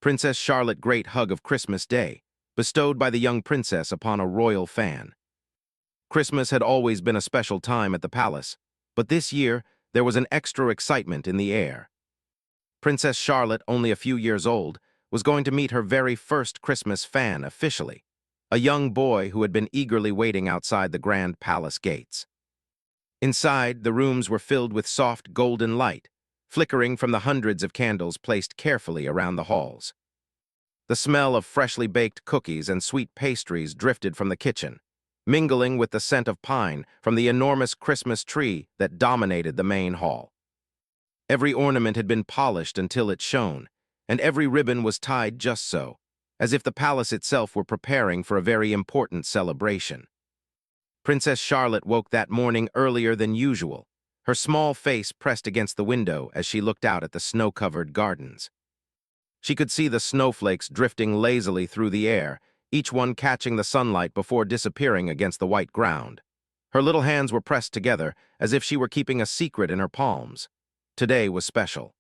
Princess Charlotte great hug of Christmas Day, bestowed by the young princess upon a royal fan. Christmas had always been a special time at the palace, but this year there was an extra excitement in the air. Princess Charlotte, only a few years old, was going to meet her very first Christmas fan officially, a young boy who had been eagerly waiting outside the grand palace gates. Inside, the rooms were filled with soft golden light, flickering from the hundreds of candles placed carefully around the halls. The smell of freshly baked cookies and sweet pastries drifted from the kitchen, mingling with the scent of pine from the enormous Christmas tree that dominated the main hall. Every ornament had been polished until it shone, and every ribbon was tied just so, as if the palace itself were preparing for a very important celebration. Princess Charlotte woke that morning earlier than usual, her small face pressed against the window as she looked out at the snow-covered gardens. She could see the snowflakes drifting lazily through the air, each one catching the sunlight before disappearing against the white ground. Her little hands were pressed together as if she were keeping a secret in her palms. Today was special.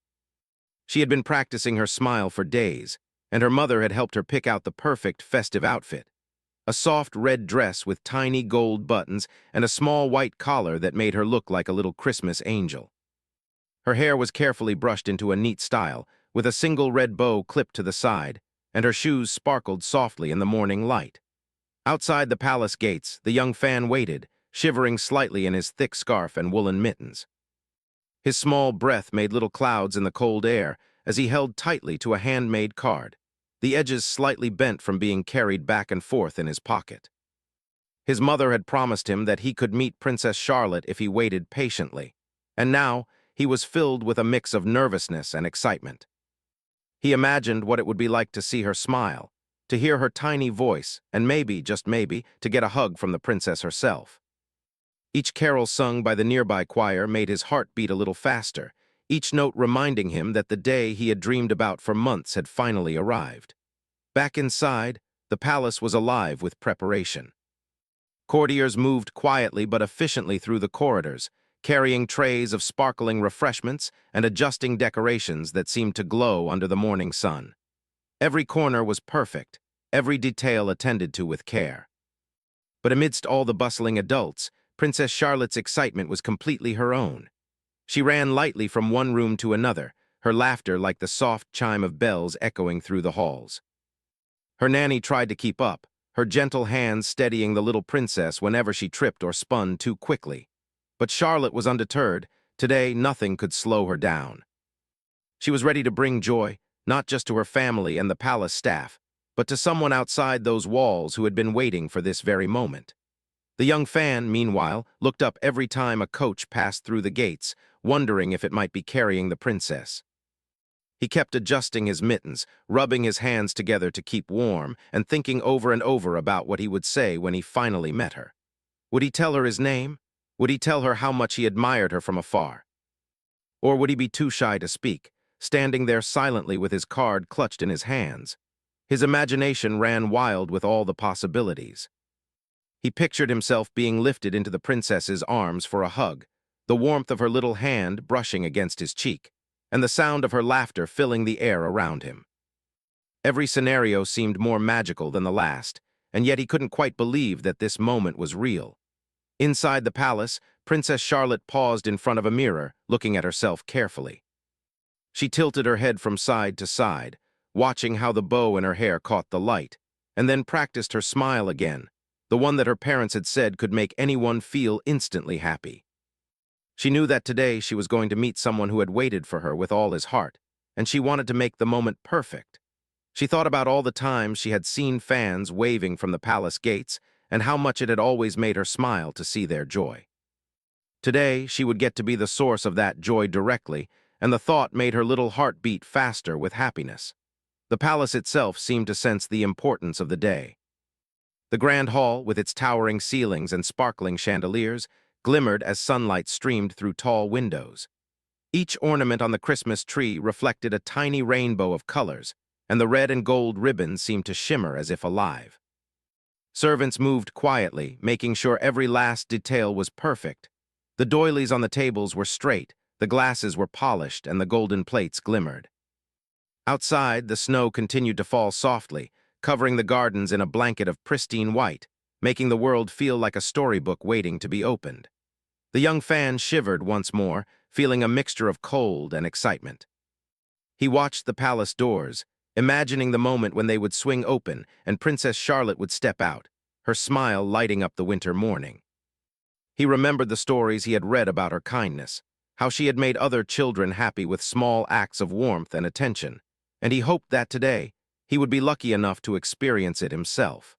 She had been practicing her smile for days, and her mother had helped her pick out the perfect festive outfit. A soft red dress with tiny gold buttons and a small white collar that made her look like a little Christmas angel. Her hair was carefully brushed into a neat style, with a single red bow clipped to the side, and her shoes sparkled softly in the morning light. Outside the palace gates, the young fan waited, shivering slightly in his thick scarf and woolen mittens. His small breath made little clouds in the cold air as he held tightly to a handmade card, the edges slightly bent from being carried back and forth in his pocket. His mother had promised him that he could meet Princess Charlotte if he waited patiently, and now he was filled with a mix of nervousness and excitement. He imagined what it would be like to see her smile, to hear her tiny voice, and maybe, just maybe, to get a hug from the princess herself. Each carol sung by the nearby choir made his heart beat a little faster, each note reminding him that the day he had dreamed about for months had finally arrived. Back inside, the palace was alive with preparation. Courtiers moved quietly but efficiently through the corridors, carrying trays of sparkling refreshments and adjusting decorations that seemed to glow under the morning sun. Every corner was perfect, every detail attended to with care. But amidst all the bustling adults, Princess Charlotte's excitement was completely her own. She ran lightly from one room to another, her laughter like the soft chime of bells echoing through the halls. Her nanny tried to keep up, her gentle hands steadying the little princess whenever she tripped or spun too quickly. But Charlotte was undeterred. Today, nothing could slow her down. She was ready to bring joy, not just to her family and the palace staff, but to someone outside those walls who had been waiting for this very moment. The young fan, meanwhile, looked up every time a coach passed through the gates, wondering if it might be carrying the princess. He kept adjusting his mittens, rubbing his hands together to keep warm, and thinking over and over about what he would say when he finally met her. Would he tell her his name? Would he tell her how much he admired her from afar? Or would he be too shy to speak, standing there silently with his card clutched in his hands? His imagination ran wild with all the possibilities. He pictured himself being lifted into the princess's arms for a hug, the warmth of her little hand brushing against his cheek, and the sound of her laughter filling the air around him. Every scenario seemed more magical than the last, and yet he couldn't quite believe that this moment was real. Inside the palace, Princess Charlotte paused in front of a mirror, looking at herself carefully. She tilted her head from side to side, watching how the bow in her hair caught the light, and then practiced her smile again, the one that her parents had said could make anyone feel instantly happy. She knew that today she was going to meet someone who had waited for her with all his heart, and she wanted to make the moment perfect. She thought about all the times she had seen fans waving from the palace gates and how much it had always made her smile to see their joy. Today, she would get to be the source of that joy directly, and the thought made her little heart beat faster with happiness. The palace itself seemed to sense the importance of the day. The grand hall, with its towering ceilings and sparkling chandeliers, glimmered as sunlight streamed through tall windows. Each ornament on the Christmas tree reflected a tiny rainbow of colors, and the red and gold ribbons seemed to shimmer as if alive. Servants moved quietly, making sure every last detail was perfect. The doilies on the tables were straight, the glasses were polished, and the golden plates glimmered. Outside, the snow continued to fall softly, covering the gardens in a blanket of pristine white, making the world feel like a storybook waiting to be opened. The young fan shivered once more, feeling a mixture of cold and excitement. He watched the palace doors, imagining the moment when they would swing open and Princess Charlotte would step out, her smile lighting up the winter morning. He remembered the stories he had read about her kindness, how she had made other children happy with small acts of warmth and attention, and he hoped that today he would be lucky enough to experience it himself.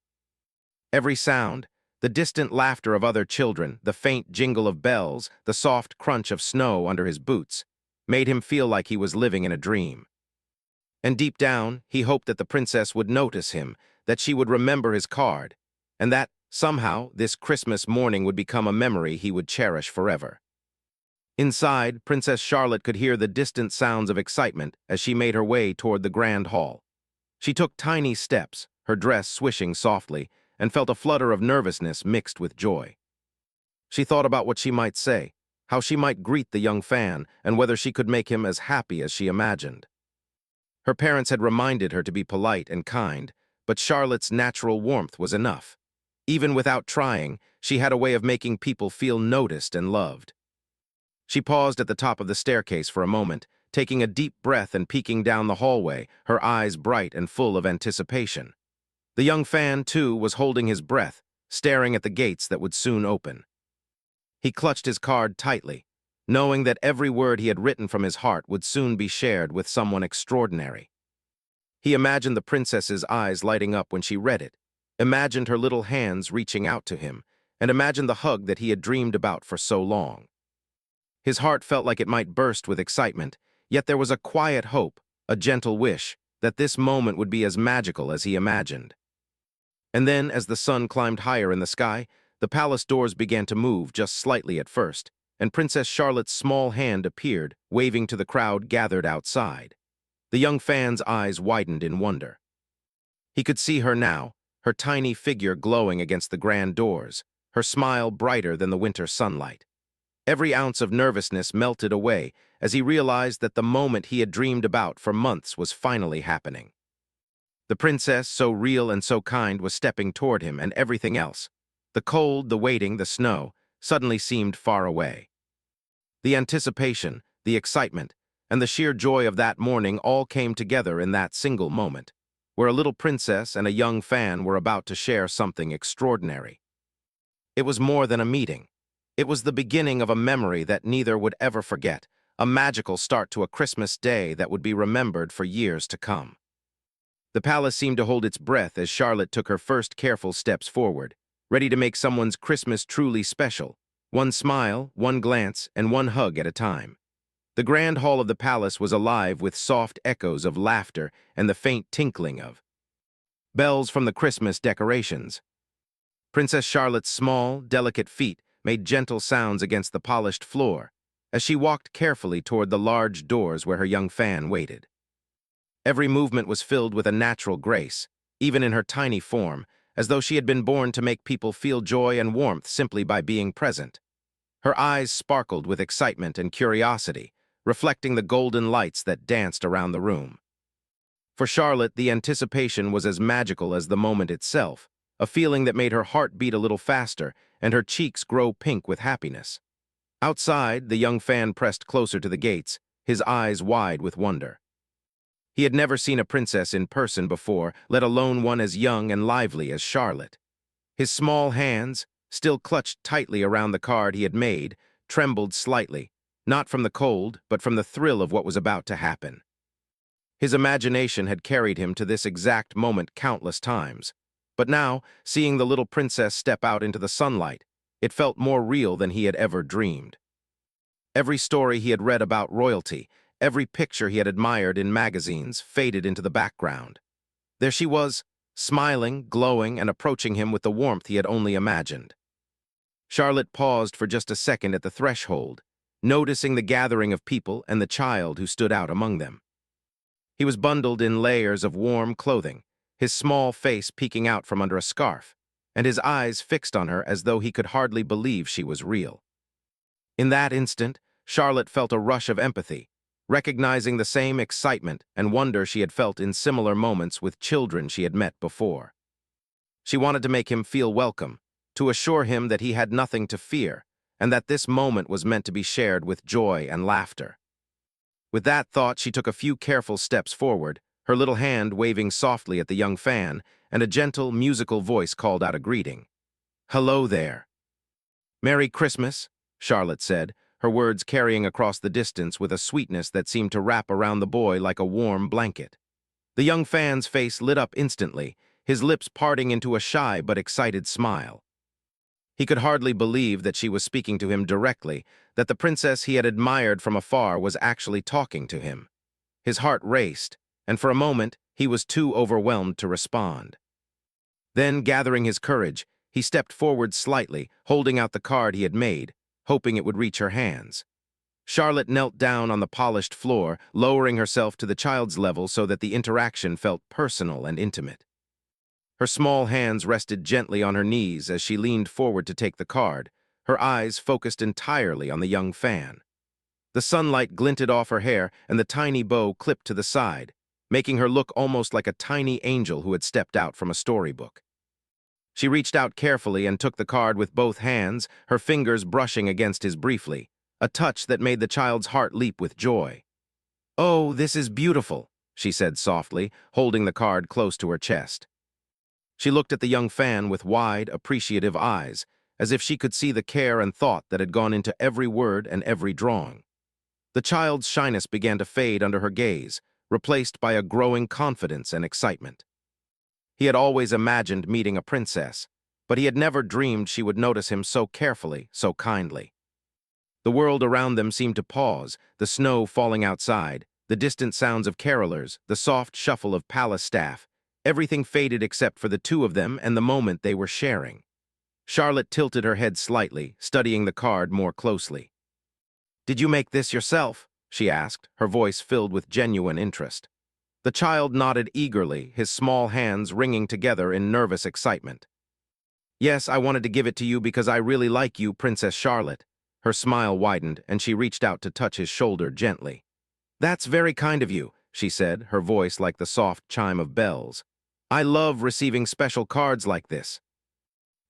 Every sound, the distant laughter of other children, the faint jingle of bells, the soft crunch of snow under his boots, made him feel like he was living in a dream. And deep down, he hoped that the princess would notice him, that she would remember his card, and that, somehow, this Christmas morning would become a memory he would cherish forever. Inside, Princess Charlotte could hear the distant sounds of excitement as she made her way toward the grand hall. She took tiny steps, her dress swishing softly, and felt a flutter of nervousness mixed with joy. She thought about what she might say, how she might greet the young fan, and whether she could make him as happy as she imagined. Her parents had reminded her to be polite and kind, but Charlotte's natural warmth was enough. Even without trying, she had a way of making people feel noticed and loved. She paused at the top of the staircase for a moment, taking a deep breath and peeking down the hallway, her eyes bright and full of anticipation. The young fan, too, was holding his breath, staring at the gates that would soon open. He clutched his card tightly, knowing that every word he had written from his heart would soon be shared with someone extraordinary. He imagined the princess's eyes lighting up when she read it, imagined her little hands reaching out to him, and imagined the hug that he had dreamed about for so long. His heart felt like it might burst with excitement, yet there was a quiet hope, a gentle wish, that this moment would be as magical as he imagined. And then, as the sun climbed higher in the sky, the palace doors began to move just slightly at first, and Princess Charlotte's small hand appeared, waving to the crowd gathered outside. The young fan's eyes widened in wonder. He could see her now, her tiny figure glowing against the grand doors, her smile brighter than the winter sunlight. Every ounce of nervousness melted away as he realized that the moment he had dreamed about for months was finally happening. The princess, so real and so kind, was stepping toward him, and everything else, the cold, the waiting, the snow, suddenly seemed far away. The anticipation, the excitement, and the sheer joy of that morning all came together in that single moment, where a little princess and a young fan were about to share something extraordinary. It was more than a meeting. It was the beginning of a memory that neither would ever forget, a magical start to a Christmas day that would be remembered for years to come. The palace seemed to hold its breath as Charlotte took her first careful steps forward, ready to make someone's Christmas truly special, one smile, one glance, and one hug at a time. The grand hall of the palace was alive with soft echoes of laughter and the faint tinkling of bells from the Christmas decorations. Princess Charlotte's small, delicate feet made gentle sounds against the polished floor as she walked carefully toward the large doors where her young fan waited. Every movement was filled with a natural grace, even in her tiny form, as though she had been born to make people feel joy and warmth simply by being present. Her eyes sparkled with excitement and curiosity, reflecting the golden lights that danced around the room. For Charlotte, the anticipation was as magical as the moment itself, a feeling that made her heart beat a little faster and her cheeks grow pink with happiness. Outside, the young fan pressed closer to the gates, his eyes wide with wonder. He had never seen a princess in person before, let alone one as young and lively as Charlotte. His small hands, still clutched tightly around the card he had made, trembled slightly, not from the cold, but from the thrill of what was about to happen. His imagination had carried him to this exact moment countless times, but now, seeing the little princess step out into the sunlight, it felt more real than he had ever dreamed. Every story he had read about royalty, every picture he had admired in magazines, faded into the background. There she was, smiling, glowing, and approaching him with the warmth he had only imagined. Charlotte paused for just a second at the threshold, noticing the gathering of people and the child who stood out among them. He was bundled in layers of warm clothing, his small face peeking out from under a scarf, and his eyes fixed on her as though he could hardly believe she was real. In that instant, Charlotte felt a rush of empathy, recognizing the same excitement and wonder she had felt in similar moments with children she had met before. She wanted to make him feel welcome, to assure him that he had nothing to fear, and that this moment was meant to be shared with joy and laughter. With that thought, she took a few careful steps forward, her little hand waving softly at the young fan, and a gentle, musical voice called out a greeting. "Hello there." "Merry Christmas," Charlotte said, her words carrying across the distance with a sweetness that seemed to wrap around the boy like a warm blanket. The young fan's face lit up instantly, his lips parting into a shy but excited smile. He could hardly believe that she was speaking to him directly, that the princess he had admired from afar was actually talking to him. His heart raced, and for a moment he was too overwhelmed to respond. Then, gathering his courage, he stepped forward slightly, holding out the card he had made, hoping it would reach her hands. Charlotte knelt down on the polished floor, lowering herself to the child's level so that the interaction felt personal and intimate. Her small hands rested gently on her knees as she leaned forward to take the card, her eyes focused entirely on the young fan. The sunlight glinted off her hair and the tiny bow clipped to the side, making her look almost like a tiny angel who had stepped out from a storybook. She reached out carefully and took the card with both hands, her fingers brushing against his briefly, a touch that made the child's heart leap with joy. "Oh, this is beautiful," she said softly, holding the card close to her chest. She looked at the young fan with wide, appreciative eyes, as if she could see the care and thought that had gone into every word and every drawing. The child's shyness began to fade under her gaze, replaced by a growing confidence and excitement. He had always imagined meeting a princess, but he had never dreamed she would notice him so carefully, so kindly. The world around them seemed to pause, the snow falling outside, the distant sounds of carolers, the soft shuffle of palace staff. Everything faded except for the two of them and the moment they were sharing. Charlotte tilted her head slightly, studying the card more closely. "Did you make this yourself?" she asked, her voice filled with genuine interest. The child nodded eagerly, his small hands wringing together in nervous excitement. "Yes, I wanted to give it to you because I really like you, Princess Charlotte." Her smile widened, and she reached out to touch his shoulder gently. "That's very kind of you," she said, her voice like the soft chime of bells. "I love receiving special cards like this."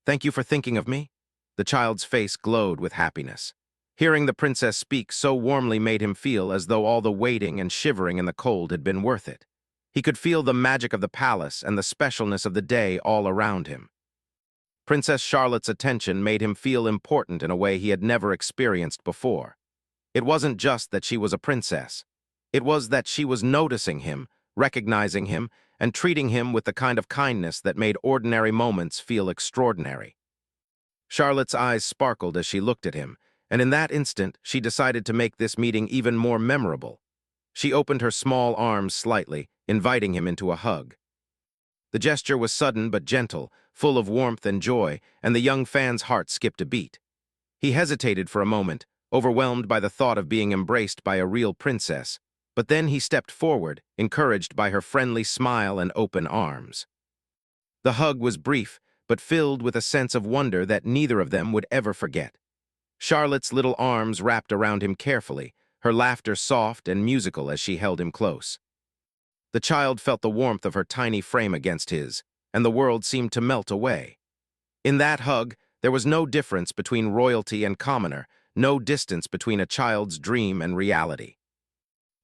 "Thank you for thinking of me." The child's face glowed with happiness. Hearing the princess speak so warmly made him feel as though all the waiting and shivering in the cold had been worth it. He could feel the magic of the palace and the specialness of the day all around him. Princess Charlotte's attention made him feel important in a way he had never experienced before. It wasn't just that she was a princess. It was that she was noticing him, recognizing him, and treating him with the kind of kindness that made ordinary moments feel extraordinary. Charlotte's eyes sparkled as she looked at him, and in that instant she decided to make this meeting even more memorable. She opened her small arms slightly, inviting him into a hug. The gesture was sudden but gentle, full of warmth and joy, and the young fan's heart skipped a beat. He hesitated for a moment, overwhelmed by the thought of being embraced by a real princess, but then he stepped forward, encouraged by her friendly smile and open arms. The hug was brief, but filled with a sense of wonder that neither of them would ever forget. Charlotte's little arms wrapped around him carefully, her laughter soft and musical as she held him close. The child felt the warmth of her tiny frame against his, and the world seemed to melt away. In that hug, there was no difference between royalty and commoner, no distance between a child's dream and reality.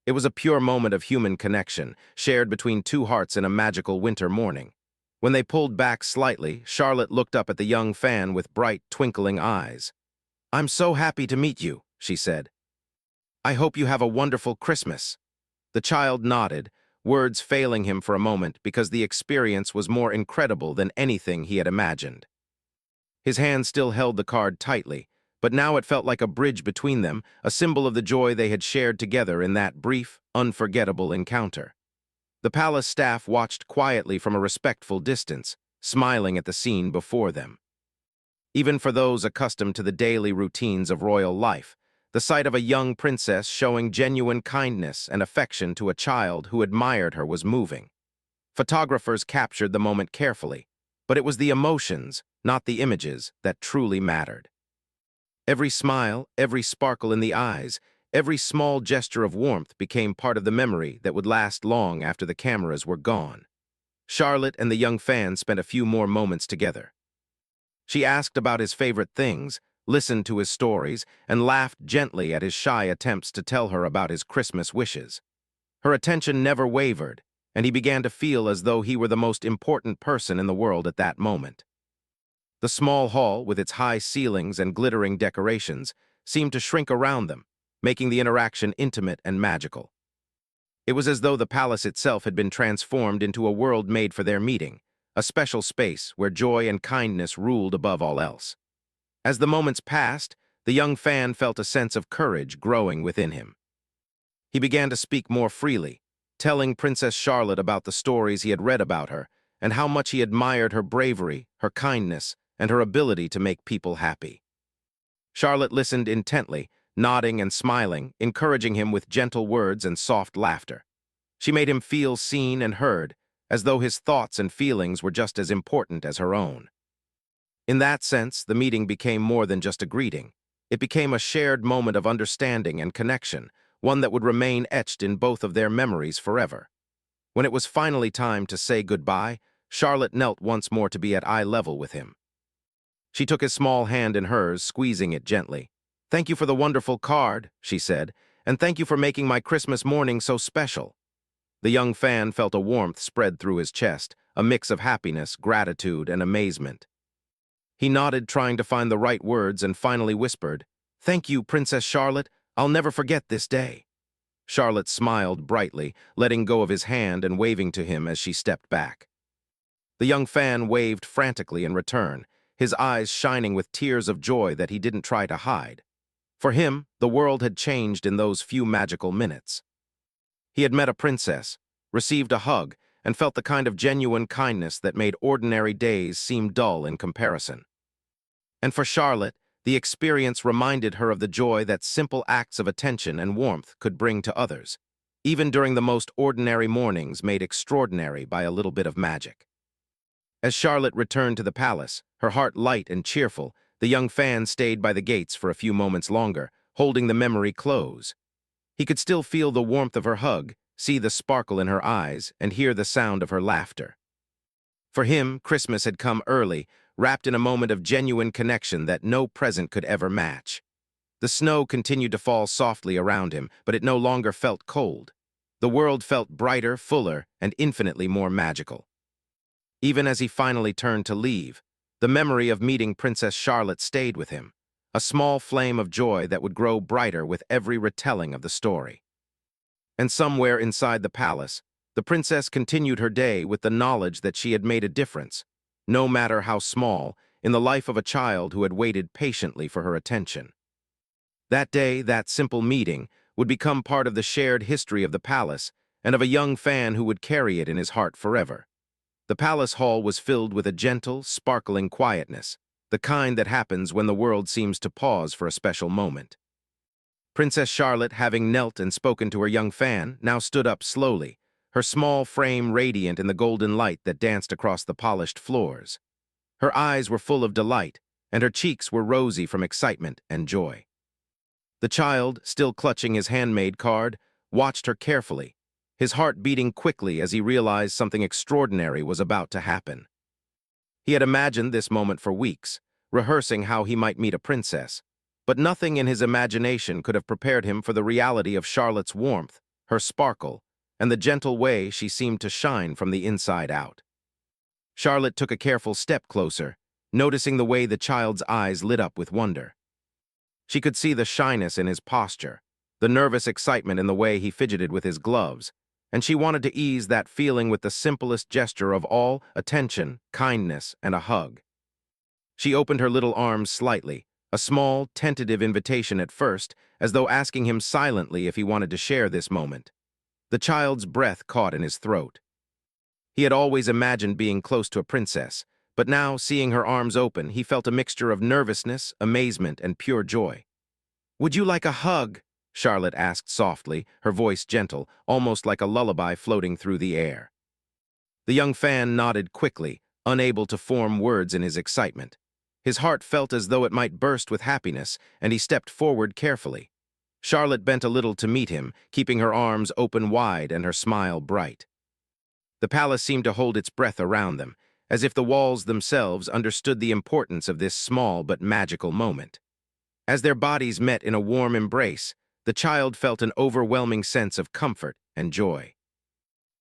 It was a pure moment of human connection, shared between two hearts in a magical winter morning. When they pulled back slightly, Charlotte looked up at the young fan with bright, twinkling eyes. "I'm so happy to meet you," she said. "I hope you have a wonderful Christmas." The child nodded, words failing him for a moment because the experience was more incredible than anything he had imagined. His hand still held the card tightly, but now it felt like a bridge between them, a symbol of the joy they had shared together in that brief, unforgettable encounter. The palace staff watched quietly from a respectful distance, smiling at the scene before them. Even for those accustomed to the daily routines of royal life, the sight of a young princess showing genuine kindness and affection to a child who admired her was moving. Photographers captured the moment carefully, but it was the emotions, not the images, that truly mattered. Every smile, every sparkle in the eyes, Every small gesture of warmth became part of the memory that would last long after the cameras were gone. Charlotte and the young fan spent a few more moments together. She asked about his favorite things, listened to his stories, and laughed gently at his shy attempts to tell her about his Christmas wishes. Her attention never wavered, and he began to feel as though he were the most important person in the world at that moment. The small hall, with its high ceilings and glittering decorations, seemed to shrink around them, making the interaction intimate and magical. It was as though the palace itself had been transformed into a world made for their meeting, a special space where joy and kindness ruled above all else. As the moments passed, the young fan felt a sense of courage growing within him. He began to speak more freely, telling Princess Charlotte about the stories he had read about her and how much he admired her bravery, her kindness, and her ability to make people happy. Charlotte listened intently, nodding and smiling, encouraging him with gentle words and soft laughter. She made him feel seen and heard, as though his thoughts and feelings were just as important as her own. In that sense, the meeting became more than just a greeting. It became a shared moment of understanding and connection, one that would remain etched in both of their memories forever. When it was finally time to say goodbye, Charlotte knelt once more to be at eye level with him. She took his small hand in hers, squeezing it gently. "Thank you for the wonderful card," she said, "and thank you for making my Christmas morning so special." The young fan felt a warmth spread through his chest, a mix of happiness, gratitude, and amazement. He nodded, trying to find the right words, and finally whispered, "Thank you, Princess Charlotte. I'll never forget this day." Charlotte smiled brightly, letting go of his hand and waving to him as she stepped back. The young fan waved frantically in return, his eyes shining with tears of joy that he didn't try to hide. For him, the world had changed in those few magical minutes. He had met a princess, received a hug, and felt the kind of genuine kindness that made ordinary days seem dull in comparison. And for Charlotte, the experience reminded her of the joy that simple acts of attention and warmth could bring to others, even during the most ordinary mornings made extraordinary by a little bit of magic. As Charlotte returned to the palace, her heart light and cheerful, the young fan stayed by the gates for a few moments longer, holding the memory close. He could still feel the warmth of her hug, see the sparkle in her eyes, and hear the sound of her laughter. For him, Christmas had come early, wrapped in a moment of genuine connection that no present could ever match. The snow continued to fall softly around him, but it no longer felt cold. The world felt brighter, fuller, and infinitely more magical. Even as he finally turned to leave, the memory of meeting Princess Charlotte stayed with him, a small flame of joy that would grow brighter with every retelling of the story. And somewhere inside the palace, the princess continued her day with the knowledge that she had made a difference, no matter how small, in the life of a child who had waited patiently for her attention. That day, that simple meeting, would become part of the shared history of the palace and of a young fan who would carry it in his heart forever. The palace hall was filled with a gentle, sparkling quietness, the kind that happens when the world seems to pause for a special moment. Princess Charlotte, having knelt and spoken to her young fan, now stood up slowly, her small frame radiant in the golden light that danced across the polished floors. Her eyes were full of delight, and her cheeks were rosy from excitement and joy. The child, still clutching his handmade card, watched her carefully, his heart beating quickly as he realized something extraordinary was about to happen. He had imagined this moment for weeks, rehearsing how he might meet a princess, but nothing in his imagination could have prepared him for the reality of Charlotte's warmth, her sparkle, and the gentle way she seemed to shine from the inside out. Charlotte took a careful step closer, noticing the way the child's eyes lit up with wonder. She could see the shyness in his posture, the nervous excitement in the way he fidgeted with his gloves, and she wanted to ease that feeling with the simplest gesture of all: attention, kindness, and a hug. She opened her little arms slightly, a small, tentative invitation at first, as though asking him silently if he wanted to share this moment. The child's breath caught in his throat. He had always imagined being close to a princess, but now, seeing her arms open, he felt a mixture of nervousness, amazement, and pure joy. "Would you like a hug?" Charlotte asked softly, her voice gentle, almost like a lullaby floating through the air. The young fan nodded quickly, unable to form words in his excitement. His heart felt as though it might burst with happiness, and he stepped forward carefully. Charlotte bent a little to meet him, keeping her arms open wide and her smile bright. The palace seemed to hold its breath around them, as if the walls themselves understood the importance of this small but magical moment. As their bodies met in a warm embrace, the child felt an overwhelming sense of comfort and joy.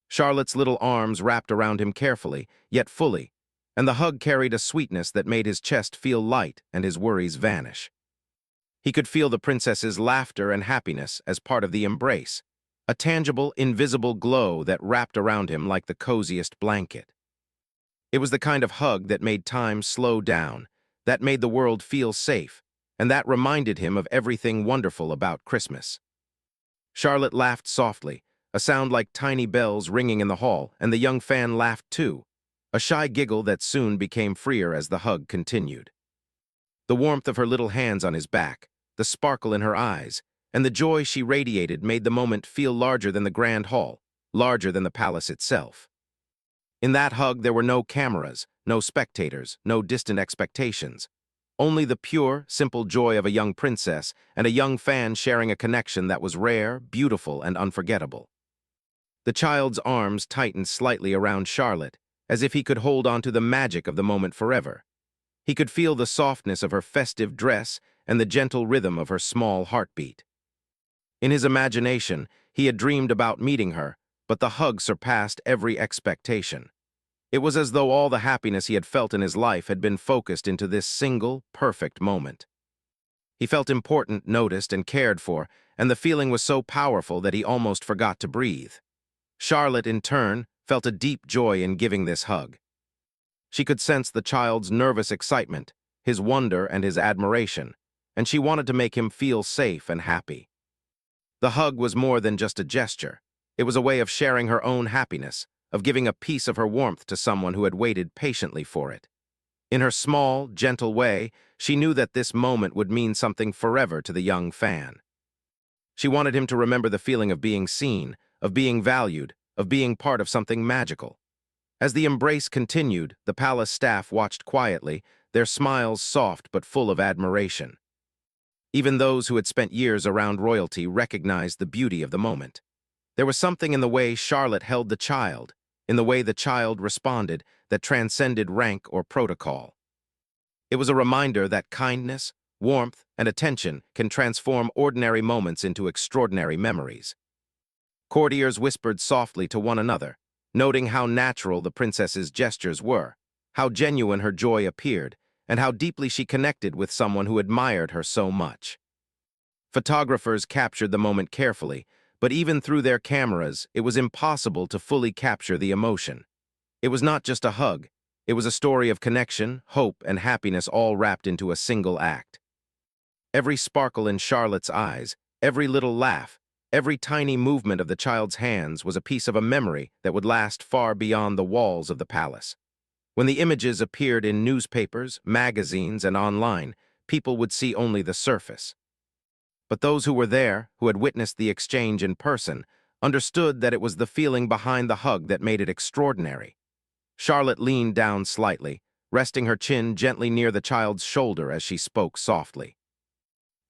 Charlotte's little arms wrapped around him carefully, yet fully, and the hug carried a sweetness that made his chest feel light and his worries vanish. He could feel the princess's laughter and happiness as part of the embrace, a tangible, invisible glow that wrapped around him like the coziest blanket. It was the kind of hug that made time slow down, that made the world feel safe, and that reminded him of everything wonderful about Christmas. Charlotte laughed softly, a sound like tiny bells ringing in the hall, and the young fan laughed too, a shy giggle that soon became freer as the hug continued. The warmth of her little hands on his back, the sparkle in her eyes, and the joy she radiated made the moment feel larger than the grand hall, larger than the palace itself. In that hug there were no cameras, no spectators, no distant expectations. Only the pure, simple joy of a young princess and a young fan sharing a connection that was rare, beautiful, and unforgettable. The child's arms tightened slightly around Charlotte, as if he could hold on to the magic of the moment forever. He could feel the softness of her festive dress and the gentle rhythm of her small heartbeat. In his imagination, he had dreamed about meeting her, but the hug surpassed every expectation. It was as though all the happiness he had felt in his life had been focused into this single, perfect moment. He felt important, noticed, and cared for, and the feeling was so powerful that he almost forgot to breathe. Charlotte, in turn, felt a deep joy in giving this hug. She could sense the child's nervous excitement, his wonder and his admiration, and she wanted to make him feel safe and happy. The hug was more than just a gesture. It was a way of sharing her own happiness, of giving a piece of her warmth to someone who had waited patiently for it. In her small, gentle way, she knew that this moment would mean something forever to the young fan. She wanted him to remember the feeling of being seen, of being valued, of being part of something magical. As the embrace continued, the palace staff watched quietly, their smiles soft but full of admiration. Even those who had spent years around royalty recognized the beauty of the moment. There was something in the way Charlotte held the child, in the way the child responded, that transcended rank or protocol. It was a reminder that kindness, warmth, and attention can transform ordinary moments into extraordinary memories. Courtiers whispered softly to one another, noting how natural the princess's gestures were, how genuine her joy appeared, and how deeply she connected with someone who admired her so much. Photographers captured the moment carefully, but even through their cameras, it was impossible to fully capture the emotion. It was not just a hug. It was a story of connection, hope, and happiness all wrapped into a single act. Every sparkle in Charlotte's eyes, every little laugh, every tiny movement of the child's hands was a piece of a memory that would last far beyond the walls of the palace. When the images appeared in newspapers, magazines, and online, people would see only the surface. But those who were there, who had witnessed the exchange in person, understood that it was the feeling behind the hug that made it extraordinary. Charlotte leaned down slightly, resting her chin gently near the child's shoulder as she spoke softly.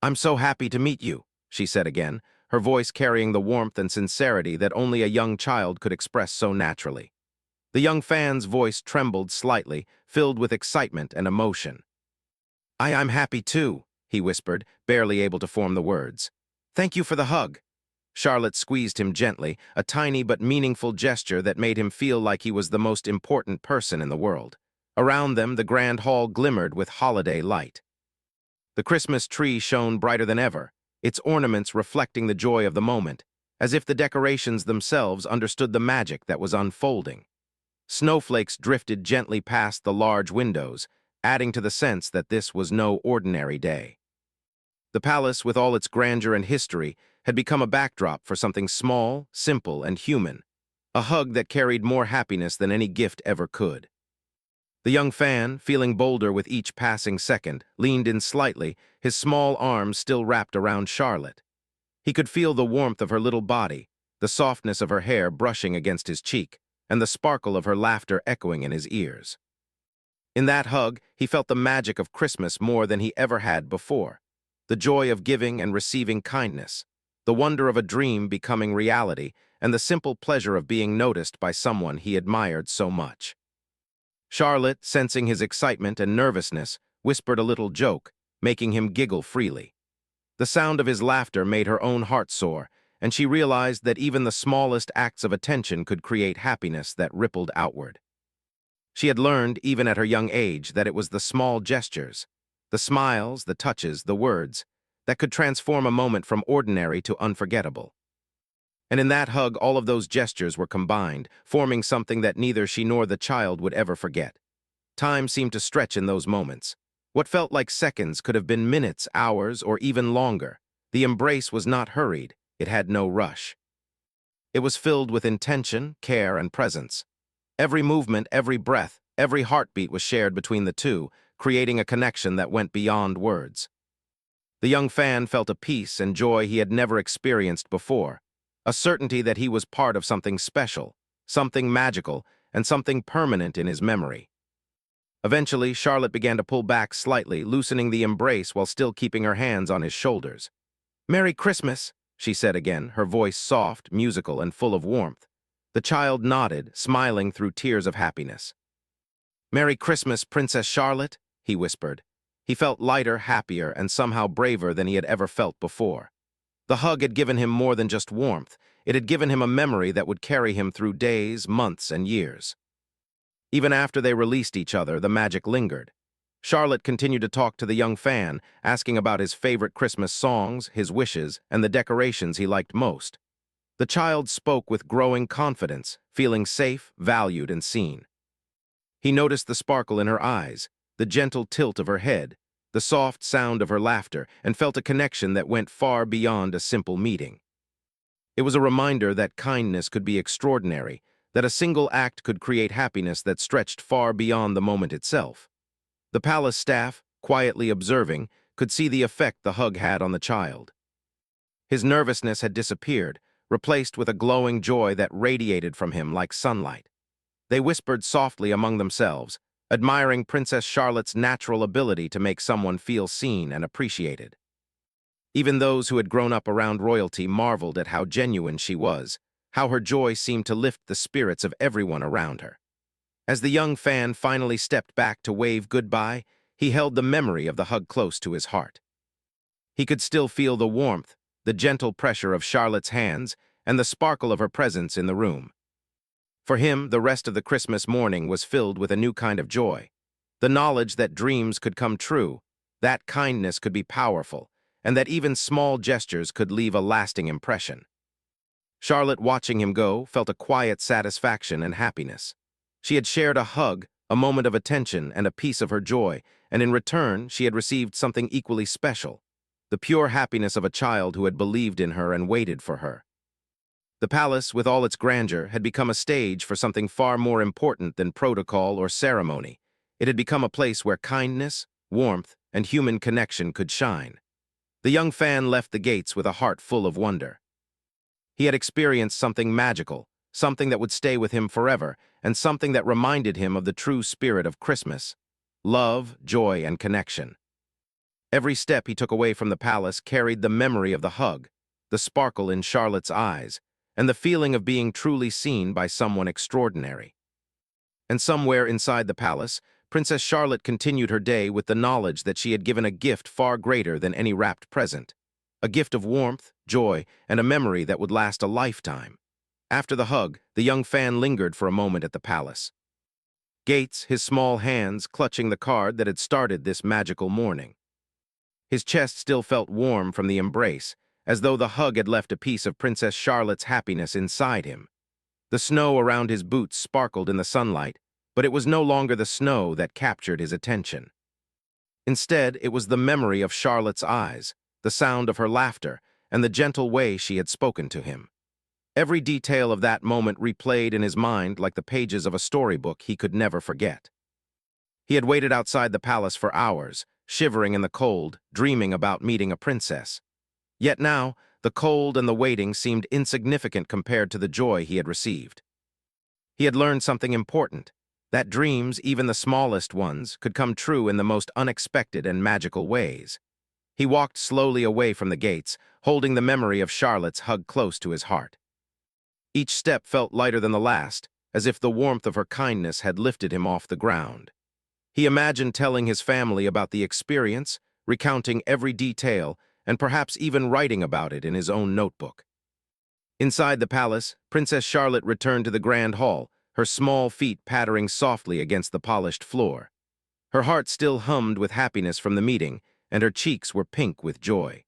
"I'm so happy to meet you," she said again, her voice carrying the warmth and sincerity that only a young child could express so naturally. The young fan's voice trembled slightly, filled with excitement and emotion. I'm happy too," he whispered, barely able to form the words. "Thank you for the hug." Charlotte squeezed him gently, a tiny but meaningful gesture that made him feel like he was the most important person in the world. Around them, the grand hall glimmered with holiday light. The Christmas tree shone brighter than ever, its ornaments reflecting the joy of the moment, as if the decorations themselves understood the magic that was unfolding. Snowflakes drifted gently past the large windows, adding to the sense that this was no ordinary day. The palace, with all its grandeur and history, had become a backdrop for something small, simple, and human, a hug that carried more happiness than any gift ever could. The young fan, feeling bolder with each passing second, leaned in slightly, his small arms still wrapped around Charlotte. He could feel the warmth of her little body, the softness of her hair brushing against his cheek, and the sparkle of her laughter echoing in his ears. In that hug, he felt the magic of Christmas more than he ever had before. the joy of giving and receiving kindness, the wonder of a dream becoming reality, and the simple pleasure of being noticed by someone he admired so much. Charlotte, sensing his excitement and nervousness, whispered a little joke, making him giggle freely. The sound of his laughter made her own heart soar, and she realized that even the smallest acts of attention could create happiness that rippled outward. She had learned, even at her young age, that it was the small gestures, the smiles, the touches, the words, that could transform a moment from ordinary to unforgettable. And in that hug, all of those gestures were combined, forming something that neither she nor the child would ever forget. Time seemed to stretch in those moments. What felt like seconds could have been minutes, hours, or even longer. The embrace was not hurried. It had no rush. It was filled with intention, care, and presence. Every movement, every breath, every heartbeat was shared between the two, creating a connection that went beyond words. The young fan felt a peace and joy he had never experienced before, a certainty that he was part of something special, something magical, and something permanent in his memory. Eventually, Charlotte began to pull back slightly, loosening the embrace while still keeping her hands on his shoulders. "Merry Christmas," she said again, her voice soft, musical, and full of warmth. The child nodded, smiling through tears of happiness. "Merry Christmas, Princess Charlotte," he whispered. He felt lighter, happier, and somehow braver than he had ever felt before. The hug had given him more than just warmth. It had given him a memory that would carry him through days, months, and years. Even after they released each other, the magic lingered. Charlotte continued to talk to the young fan, asking about his favorite Christmas songs, his wishes, and the decorations he liked most. The child spoke with growing confidence, feeling safe, valued, and seen. He noticed the sparkle in her eyes, the gentle tilt of her head, the soft sound of her laughter, and felt a connection that went far beyond a simple meeting. It was a reminder that kindness could be extraordinary, that a single act could create happiness that stretched far beyond the moment itself. The palace staff, quietly observing, could see the effect the hug had on the child. His nervousness had disappeared, replaced with a glowing joy that radiated from him like sunlight. They whispered softly among themselves, admiring Princess Charlotte's natural ability to make someone feel seen and appreciated. Even those who had grown up around royalty marveled at how genuine she was, how her joy seemed to lift the spirits of everyone around her. As the young fan finally stepped back to wave goodbye, he held the memory of the hug close to his heart. He could still feel the warmth, the gentle pressure of Charlotte's hands, and the sparkle of her presence in the room. For him, the rest of the Christmas morning was filled with a new kind of joy. The knowledge that dreams could come true, that kindness could be powerful, and that even small gestures could leave a lasting impression. Charlotte, watching him go, felt a quiet satisfaction and happiness. She had shared a hug, a moment of attention, and a piece of her joy, and in return, she had received something equally special, the pure happiness of a child who had believed in her and waited for her. The palace, with all its grandeur, had become a stage for something far more important than protocol or ceremony. It had become a place where kindness, warmth, and human connection could shine. The young fan left the gates with a heart full of wonder. He had experienced something magical, something that would stay with him forever, and something that reminded him of the true spirit of Christmas: love, joy, and connection. Every step he took away from the palace carried the memory of the hug, the sparkle in Charlotte's eyes, and the feeling of being truly seen by someone extraordinary. And somewhere inside the palace, Princess Charlotte continued her day with the knowledge that she had given a gift far greater than any wrapped present, a gift of warmth, joy, and a memory that would last a lifetime. After the hug, the young fan lingered for a moment at the palace. Gates, his small hands clutching the card that had started this magical morning. His chest still felt warm from the embrace, as though the hug had left a piece of Princess Charlotte's happiness inside him. The snow around his boots sparkled in the sunlight, but it was no longer the snow that captured his attention. Instead, it was the memory of Charlotte's eyes, the sound of her laughter, and the gentle way she had spoken to him. Every detail of that moment replayed in his mind like the pages of a storybook he could never forget. He had waited outside the palace for hours, shivering in the cold, dreaming about meeting a princess. Yet now, the cold and the waiting seemed insignificant compared to the joy he had received. He had learned something important, that dreams, even the smallest ones, could come true in the most unexpected and magical ways. He walked slowly away from the gates, holding the memory of Charlotte's hug close to his heart. Each step felt lighter than the last, as if the warmth of her kindness had lifted him off the ground. He imagined telling his family about the experience, recounting every detail, and perhaps even writing about it in his own notebook. Inside the palace, Princess Charlotte returned to the grand hall, her small feet pattering softly against the polished floor. Her heart still hummed with happiness from the meeting, and her cheeks were pink with joy.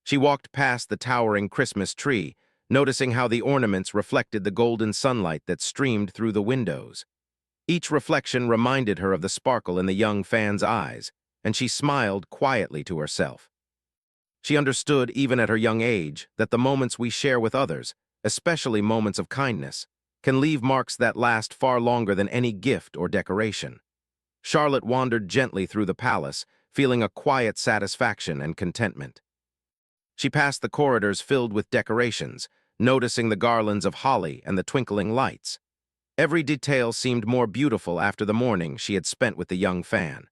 She walked past the towering Christmas tree, noticing how the ornaments reflected the golden sunlight that streamed through the windows. Each reflection reminded her of the sparkle in the young fan's eyes, and she smiled quietly to herself. She understood, even at her young age, that the moments we share with others, especially moments of kindness, can leave marks that last far longer than any gift or decoration. Charlotte wandered gently through the palace, feeling a quiet satisfaction and contentment. She passed the corridors filled with decorations, noticing the garlands of holly and the twinkling lights. Every detail seemed more beautiful after the morning she had spent with the young fan.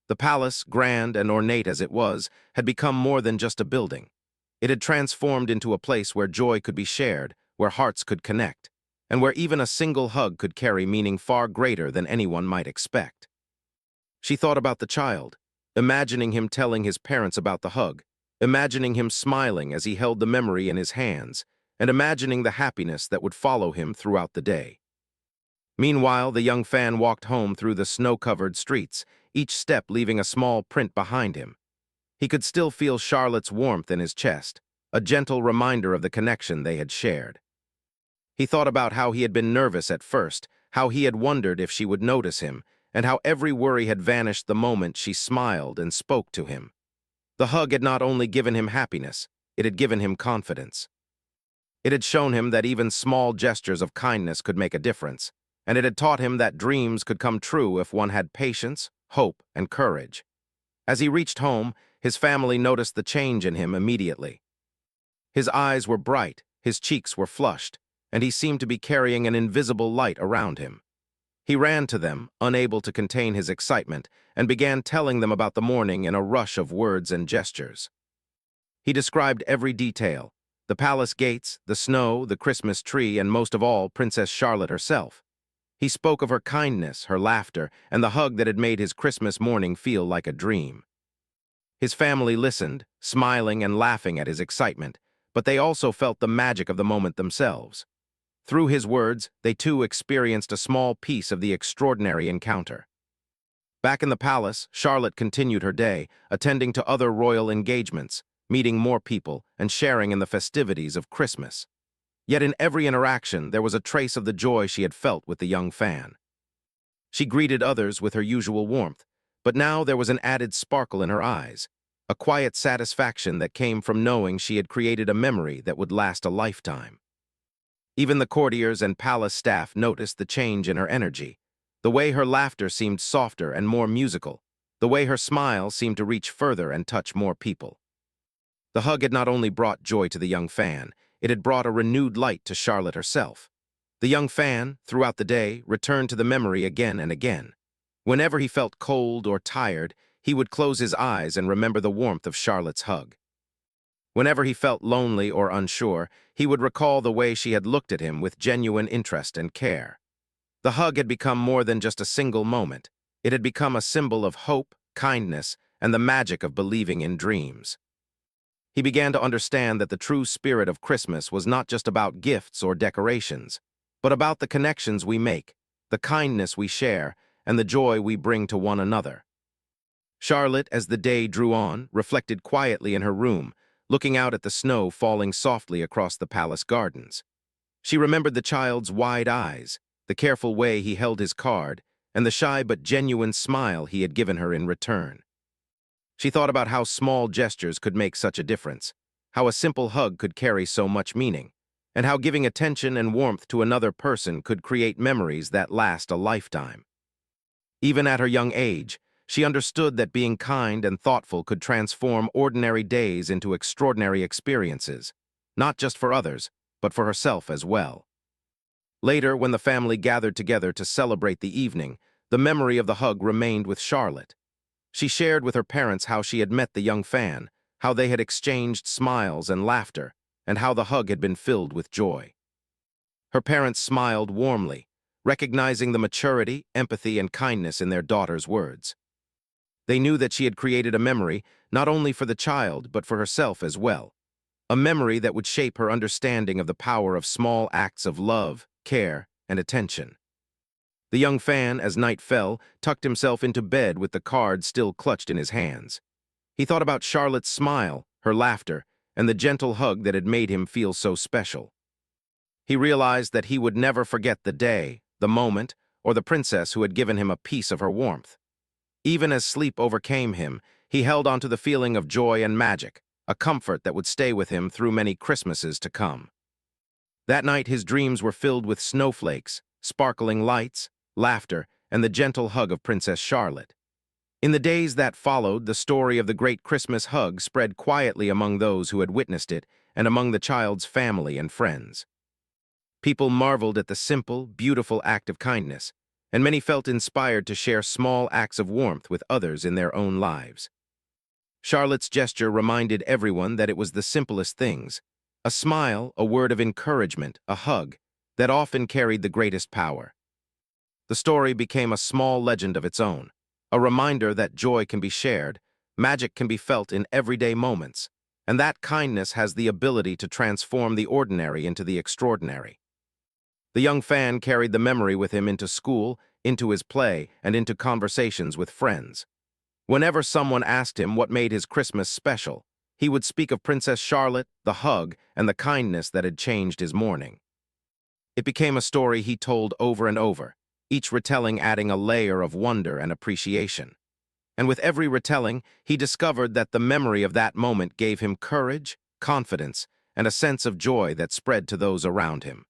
The palace, grand and ornate as it was, had become more than just a building. It had transformed into a place where joy could be shared, where hearts could connect, and where even a single hug could carry meaning far greater than anyone might expect. She thought about the child, imagining him telling his parents about the hug, imagining him smiling as he held the memory in his hands, and imagining the happiness that would follow him throughout the day. Meanwhile, the young fan walked home through the snow-covered streets, each step leaving a small print behind him. He could still feel Charlotte's warmth in his chest, a gentle reminder of the connection they had shared. He thought about how he had been nervous at first, how he had wondered if she would notice him, and how every worry had vanished the moment she smiled and spoke to him. The hug had not only given him happiness, it had given him confidence. It had shown him that even small gestures of kindness could make a difference, and it had taught him that dreams could come true if one had patience, hope, and courage. As he reached home, his family noticed the change in him immediately. His eyes were bright, his cheeks were flushed, and he seemed to be carrying an invisible light around him. He ran to them, unable to contain his excitement, and began telling them about the morning in a rush of words and gestures. He described every detail: the palace gates, the snow, the Christmas tree, and most of all, Princess Charlotte herself. He spoke of her kindness, her laughter, and the hug that had made his Christmas morning feel like a dream. His family listened, smiling and laughing at his excitement, but they also felt the magic of the moment themselves. Through his words, they too experienced a small piece of the extraordinary encounter. Back in the palace, Charlotte continued her day, attending to other royal engagements, meeting more people, and sharing in the festivities of Christmas. Yet in every interaction, there was a trace of the joy she had felt with the young fan. She greeted others with her usual warmth, but now there was an added sparkle in her eyes, a quiet satisfaction that came from knowing she had created a memory that would last a lifetime. Even the courtiers and palace staff noticed the change in her energy. The way her laughter seemed softer and more musical, the way her smile seemed to reach further and touch more people. The hug had not only brought joy to the young fan, it had brought a renewed light to Charlotte herself. The young fan, throughout the day, returned to the memory again and again. Whenever he felt cold or tired, he would close his eyes and remember the warmth of Charlotte's hug. Whenever he felt lonely or unsure, he would recall the way she had looked at him with genuine interest and care. The hug had become more than just a single moment. It had become a symbol of hope, kindness, and the magic of believing in dreams. He began to understand that the true spirit of Christmas was not just about gifts or decorations, but about the connections we make, the kindness we share, and the joy we bring to one another. Charlotte, as the day drew on, reflected quietly in her room, looking out at the snow falling softly across the palace gardens. She remembered the child's wide eyes, the careful way he held his card, and the shy but genuine smile he had given her in return. She thought about how small gestures could make such a difference, how a simple hug could carry so much meaning, and how giving attention and warmth to another person could create memories that last a lifetime. Even at her young age, she understood that being kind and thoughtful could transform ordinary days into extraordinary experiences, not just for others, but for herself as well. Later, when the family gathered together to celebrate the evening, the memory of the hug remained with Charlotte. She shared with her parents how she had met the young fan, how they had exchanged smiles and laughter, and how the hug had been filled with joy. Her parents smiled warmly, recognizing the maturity, empathy, and kindness in their daughter's words. They knew that she had created a memory not only for the child, but for herself as well, a memory that would shape her understanding of the power of small acts of love, care, and attention. The young fan, as night fell, tucked himself into bed with the card still clutched in his hands. He thought about Charlotte's smile, her laughter, and the gentle hug that had made him feel so special. He realized that he would never forget the day, the moment, or the princess who had given him a piece of her warmth. Even as sleep overcame him, he held on to the feeling of joy and magic, a comfort that would stay with him through many Christmases to come. That night his dreams were filled with snowflakes, sparkling lights, laughter, and the gentle hug of Princess Charlotte. In the days that followed, the story of the great Christmas hug spread quietly among those who had witnessed it and among the child's family and friends. People marveled at the simple, beautiful act of kindness, and many felt inspired to share small acts of warmth with others in their own lives. Charlotte's gesture reminded everyone that it was the simplest things, a smile, a word of encouragement, a hug, that often carried the greatest power. The story became a small legend of its own, a reminder that joy can be shared, magic can be felt in everyday moments, and that kindness has the ability to transform the ordinary into the extraordinary. The young fan carried the memory with him into school, into his play, and into conversations with friends. Whenever someone asked him what made his Christmas special, he would speak of Princess Charlotte, the hug, and the kindness that had changed his morning. It became a story he told over and over, each retelling adding a layer of wonder and appreciation. And with every retelling, he discovered that the memory of that moment gave him courage, confidence, and a sense of joy that spread to those around him.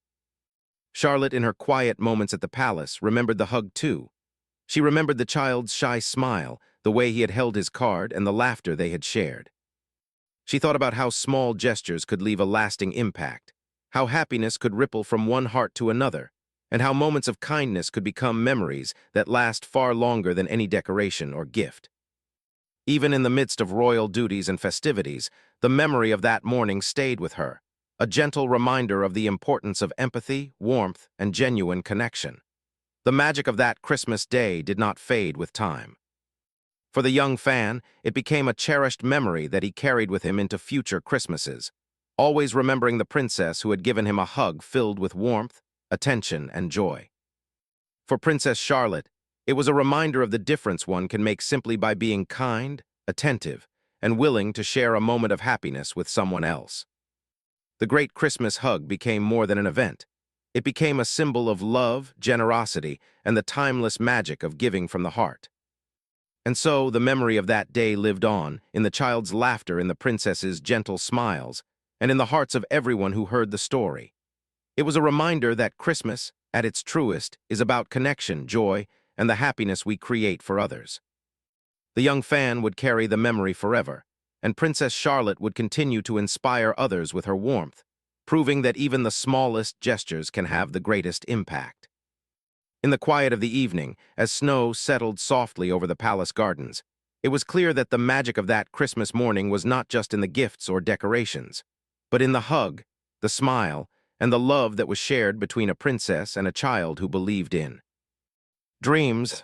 Charlotte, in her quiet moments at the palace, remembered the hug too. She remembered the child's shy smile, the way he had held his card, and the laughter they had shared. She thought about how small gestures could leave a lasting impact, how happiness could ripple from one heart to another, and how moments of kindness could become memories that last far longer than any decoration or gift. Even in the midst of royal duties and festivities, the memory of that morning stayed with her, a gentle reminder of the importance of empathy, warmth, and genuine connection. The magic of that Christmas day did not fade with time. For the young fan, it became a cherished memory that he carried with him into future Christmases, always remembering the princess who had given him a hug filled with warmth, attention, and joy. For Princess Charlotte, it was a reminder of the difference one can make simply by being kind, attentive, and willing to share a moment of happiness with someone else. The great Christmas hug became more than an event. It became a symbol of love, generosity, and the timeless magic of giving from the heart. And so the memory of that day lived on, in the child's laughter, in the princess's gentle smiles, and in the hearts of everyone who heard the story. It was a reminder that Christmas, at its truest, is about connection, joy, and the happiness we create for others. The young fan would carry the memory forever, and Princess Charlotte would continue to inspire others with her warmth, proving that even the smallest gestures can have the greatest impact. In the quiet of the evening, as snow settled softly over the palace gardens, it was clear that the magic of that Christmas morning was not just in the gifts or decorations, but in the hug, the smile, and the love that was shared between a princess and a child who believed in dreams.